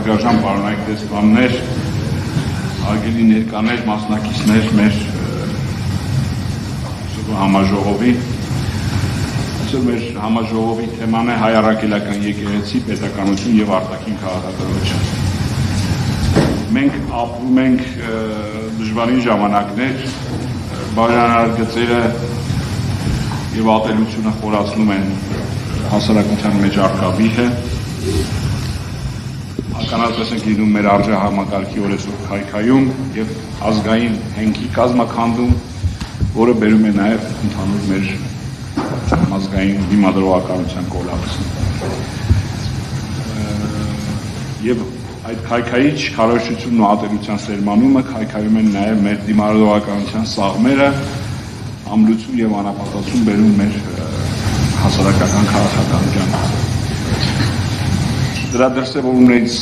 Հարգարժան պարոնայք դեսպաններ, հարգելի ներկաներ, մասնակիցներ մեր համաժողովի։ Այսօր մեր համաժողովի թեման է հայ առաքելական եկեղեցի, պետականություն եւ արտաքին քաղաքականություն։ Մենք ապրում ենք դժվարին ժամանակներ, բաժանար գծերը եւ ատելությունը խորացնում են հասարակության մեջ առկա վիհը։ Ականատես ենք լինում մեր արժեհամակարգի օրեցօր քայքայում եւ ազգային հենքի կազմաքանդում, որը բերում է նաեւ ընդհանուր մեր ազգային դիմադրողականության կոլապսը։ Եվ այդ քայքայիչ քարոզչությունն ու ատելության սերմանումը քայքայում են նաեւ մեր դիմադրողականության սաղմերը, ամրություն եւ անապատասություն բերում մեր հասարակական քաղաքականության։ Դրա դրսևորումներից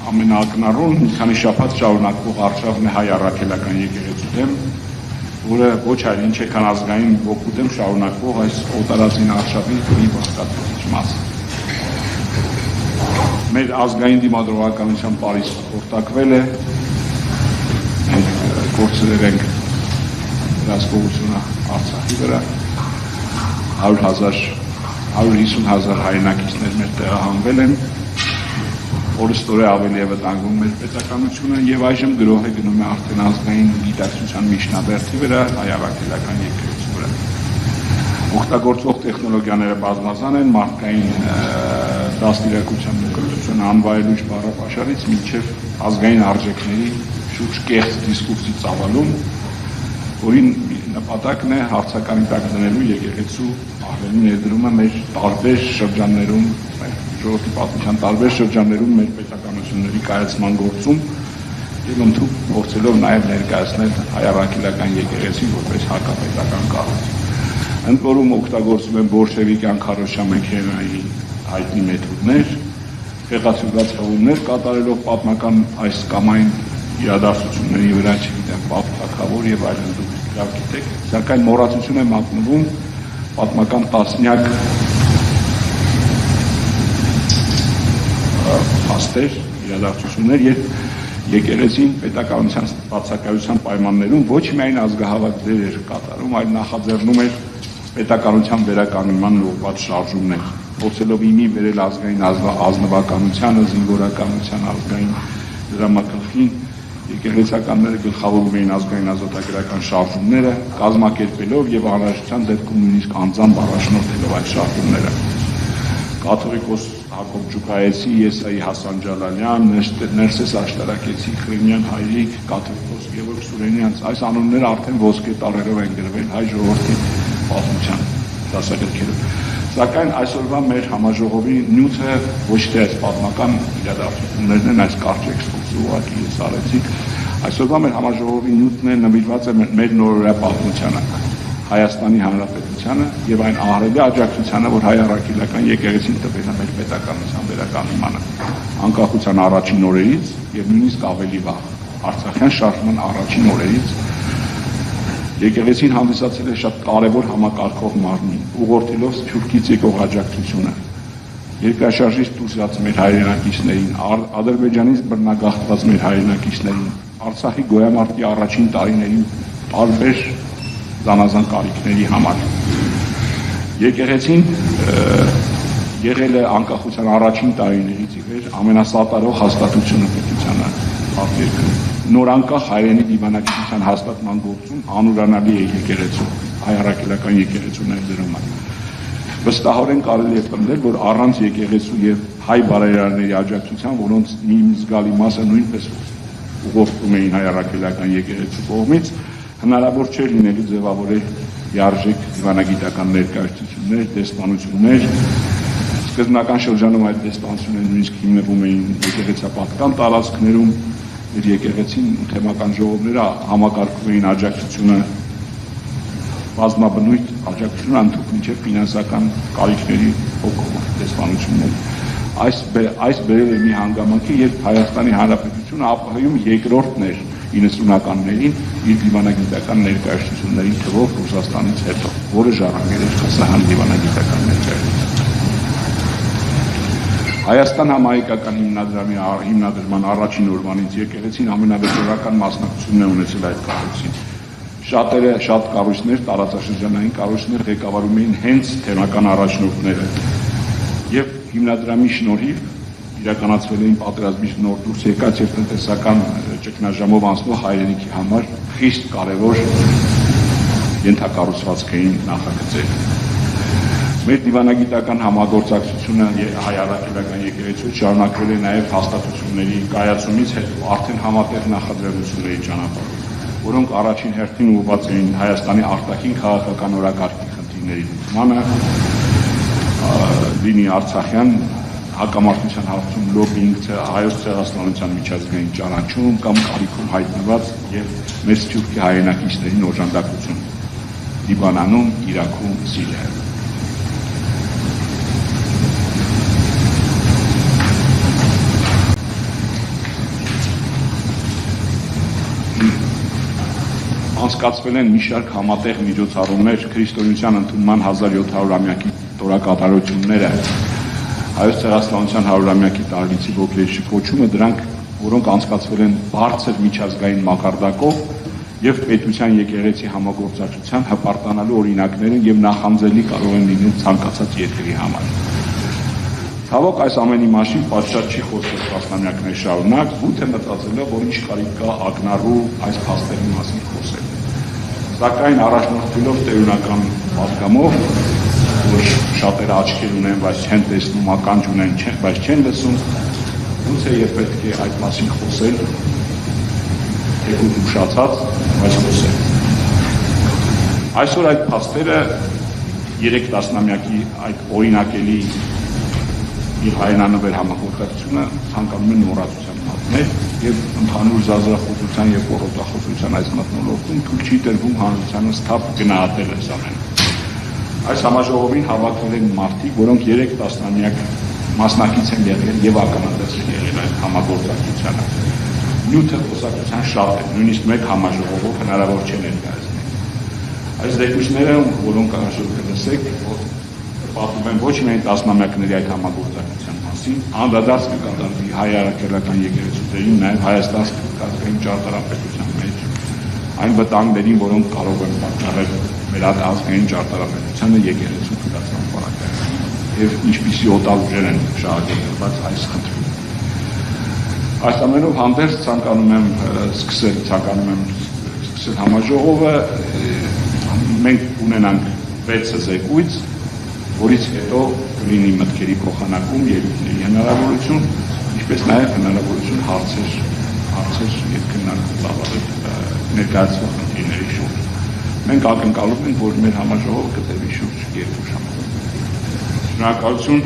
ամենաակնառուն մի քանի շաբաթ շարունակվող արշավն է հայ առաքելական եկեղեցու դեմ, որը ոչ այլ ինչ է, քան ազգային ոգու դեմ շարունակվող այս օտարածին արշավի մի բաղկացուցիչ մասը։ Մեր ազգային դիմադրողականության պարիսը խորտակվել է, մենք կորցրել ենք դրասկողությունը Արցախի վրա, 150,000 հայրենակիցներ մեր տեղահանվել են, օրստորե ավելի է վտանգում մեր պետականությունը եւ այժմ գրոհ է գնում է արդեն ազգային գիտակցության միջնաբերդի վրա, հայ առաքելական եկեղեցու վրա։ Օգտագործող տեխնոլոգիաները բազմազան են, մարդկային դաստիարակության նկատողությունը անվայելուչ բառապաշարից մինչև ազգային արժեքների շուրջ կեղծ դիսկուրսի ծավալում, որի նպատակն է հարցականի տակ դնելու եկեղեցու ահռելի ներդրումը մեր տարբեր շրջաններում, ժողովրդի պատմության տարբեր շրջաններում մեր պետականությունների կայացման գործում եւ ընդհանուր փորձելով նաեւ ներկայացնել հայ առաքելական եկեղեցին որպես հակապետական կառույց։ Ընդ որում օգտագործում են բոլշևիկյան քարոզչամեքենայի հայտնի մեթոդներ, խեղաթյուրված հղումներ կատարելով պատմական այս կամ այն իրադարձությունների վրա, չգիտեմ, Պապ Թագավոր եւ այլն դուք լավ գիտեք, սակայն մոռացություն է մատնվում պատմական տասնյակ փաստեր, իրադարձություններ եւ եկեղեցին պետականության բացակայության պայմաններում ոչ միայն ազգահավաք դեր էր կատարում, այլ նախաձեռնում էր պետականության վերականգնման ուղղված շարժումներ, փորձելով իմի վերել ազգային ազնվականությանը, զինվորականության ազգային դրամագլխին, եկեղեցականները գլխավորում էին ազգային ազատագրական շարժումները, կազմակերպելով եւ անհրաժեշտության դեպքում նույնիսկ անձամբ առաջնորդելով այդ շարժումները։ Կաթողիկոս Հակոբ Ջուկայեցի, Եսայի Հասան Ջալալյան, Ներսես Աշտարակեցի, Խրիմյան Հայրիկ, կաթողիկոս Գևորգ Սուրենյանց, այս անունները արդեն ոսկե տառերով են գրվել հայ ժողովրդի պատմության դասագրքերում։ Սակայն այսօրվա մեր համաժողովի նյութը ոչ թե այս պատմական իրադարձություններն են, այս կարճ էքսկուրսը ուղղակի ես արեցի, այսօրվա մեր համաժողովի նյութն է նվիրված է մեր նորօրյա պատմությանը, Հայաստանի Հանրապետությանը եւ այն ահռելի աջակցությանը, որ հայ առաքելական եկեղեցին տվել է մեր պետականության վերականգնմանը, անկախության առաջին օրերից եւ նույնիսկ ավելի վաղ, Արցախյան շարժման առաջին օրերից եկեղեցին հանդիսացել է շատ կարևոր համակարգող մարմին, ուղղորդելով Սփյուռքից եկող աջակցությունը, երկրաշարժից դուրսած մեր հայրենակիցներին, Ադրբեջանից բռնագաղթված մեր հայրենակիցներին, Արցախի գոյամարտի առաջին տարիներին տարբեր զանազան կարիքների համար։ Եկեղեցին եղել է անկախության առաջին տարիներից ի վեր ամենասատարող հաստատությունը պետությանը արտերկրում։ Նոր անկախ հայրենի դիվանագիտության հաստատման գործում անուրանալի է եկեղեցու, հայ առաքելական եկեղեցու ներդրումը։ Վստահորեն կարելի է պնդել, որ առանց եկեղեցու եւ հայ բարերարների աջակցության, որոնց մի զգալի մասը նույնպես ուղղորդում էին հայ առաքելական եկեղեցու կողմից, հնարավոր չէր լինելու ձևավորել լիարժեք դիվանագիտական ներկայացություններ, դեսպանություններ։ Սկզբնական շրջանում այդ դեսպանությունները նույնիսկ հիմնվում էին եկեղեցապատական տարածքներում, իր եկեղեցին թեմական ժողովները համակարգում էին աջակցությունը բազմաբնույթ աջակցությունը ընդհանուր մինչև ֆինանսական կարիքների հոգով դեսպանություններ։ Այս բերել է մի հանգամանքի, երբ Հայաստանի Հանրապետությունը ապահովում երկրորդն էր 90-ականներին իր դիվանագիտական ներկայացությունների թվով Ռուսաստանից հետո, որը ժառանգել էր հասարակ դիվանագիտական ներկայացություն։ Հայաստան համահայկական հիմնադրամի հիմնադրման առաջին օրվանից եկեղեցին ամենավճռական մասնակցությունն է ունեցել այդ կառույցին։ Շատ կառույցներ, տարածաշրջանային կառույցներ ղեկավարում էին հենց թեմական առաջնորդները։ Եվ հիմնադրամի շնորհիվ իրականացվել էին պատերազմից նոր դուրս եկած եւ տնտեսական ճգնաժամով անցնող հայրենիքի համար խիստ կարևոր ենթակառուցվածքային նախագծեր։ Մեր դիվանագիտական համագործակցությունը հայ առաքելական եկեղեցու շարունակվել է նաև հաստատությունների կայացումից հետո արդեն համատեղ նախաձեռնությունների ճանապարհով, որոնք առաջին հերթին ուղղված էին Հայաստանի արտաքին քաղաքական օրակարգի խնդիրների լուծմանը, լինի արցախյան հակամարտության հարցում լոբինգ, հայոց ցեղասպանության միջազգային ճանաչում կամ կարիքում հայտնված եւ մեծ թուրքի հայրենակիցներին օժանդակություն Լիբանանում, Իրաքում, Սիրիայում։ Անցկացվել են մի շարք համատեղ միջոցառումներ քրիստոնեության ընդունման 1700-ամյակի տորակատարությունները, հայոց ցեղասպանության 100-ամյակի տարելիցի ոգեշի կոչումը, դրանք, որոնք անցկացվել են բարձր միջազգային մակարդակով եւ պետության եկեղեցի համագործակցության հպարտանալու օրինակներ են եւ նախանձելի կարող են լինել ցանկացած երկրի համար։ Ցավոք այս ամենի մասին պատշաճ չի խոսել տասնամյակներ շարունակ, գուցե մտածելով, որ ինչ կարիք կա ակնառու այս փաստերի մասին խոսել։ Սակայն առաջնորդվելով տերունական պատգամով, որ շատերը աչքեր ունեն, բայց չեն տեսնում, ականջ ունեն, բայց չեն լսում, գուցե եւ պետք է այդ մասին խոսել, թեկուզ ուշացած, բայց խոսել։ Այսօր այդ փաստերը 3 տասնամյակի այդ օրինակելի իր հայրենանվեր համագործակցությունը ցանկանում են նորացության մատնել եւ ընդհանուր զազրախոսության եւ խորհրդախոսության այս մթնոլորտում թույլ չի տրվում հանրությանը սթափ գնահատել այս ամենը։ Այս համաժողովին հավաքվել են մարդիկ, որոնք 3 տասնամյակ մասնակից են եղել եւ ականատես են եղել այդ համագործակցությանը։ Նյութը խոսակցության շատ է, նույնիսկ մեկ համաժողովով հնարավոր չէ ներկայացնել։ Այս զեկույցները, որոնք առաջ լսեք, պատմում են ոչ միայն տասնամյակների այդ համագործակցության մասին, անդրադարձ կկատարվի հայ առաքելական եկեղեցուներին, նաև Հայաստան ազգային ճարտարապետության մեջ, այն վտանգներին, որոնք կարող են պատճառել մեր ազգային ճարտարապետությանը եկեղեցու թուլացման պարագայում, եւ ինչպիսի օտար ուժեր են շահագրգռված այս խնդրում։ Այս ամենով հանդերձ ցանկանում եմ սկսել համաժողովը, մենք ունենանք 6 զեկույց, որից հետո կլինի մտքերի փոխանակում, ելույթների հնարավորություն, ինչպես նաև հնարավորություն հարցեր եւ քննարկում ներկայացվող խնդիրների շուրջ։ Մենք ակնկալում ենք, որ մեր համաժողովը կտևի շուրջ 2 ժամ։ Շնորհակալություն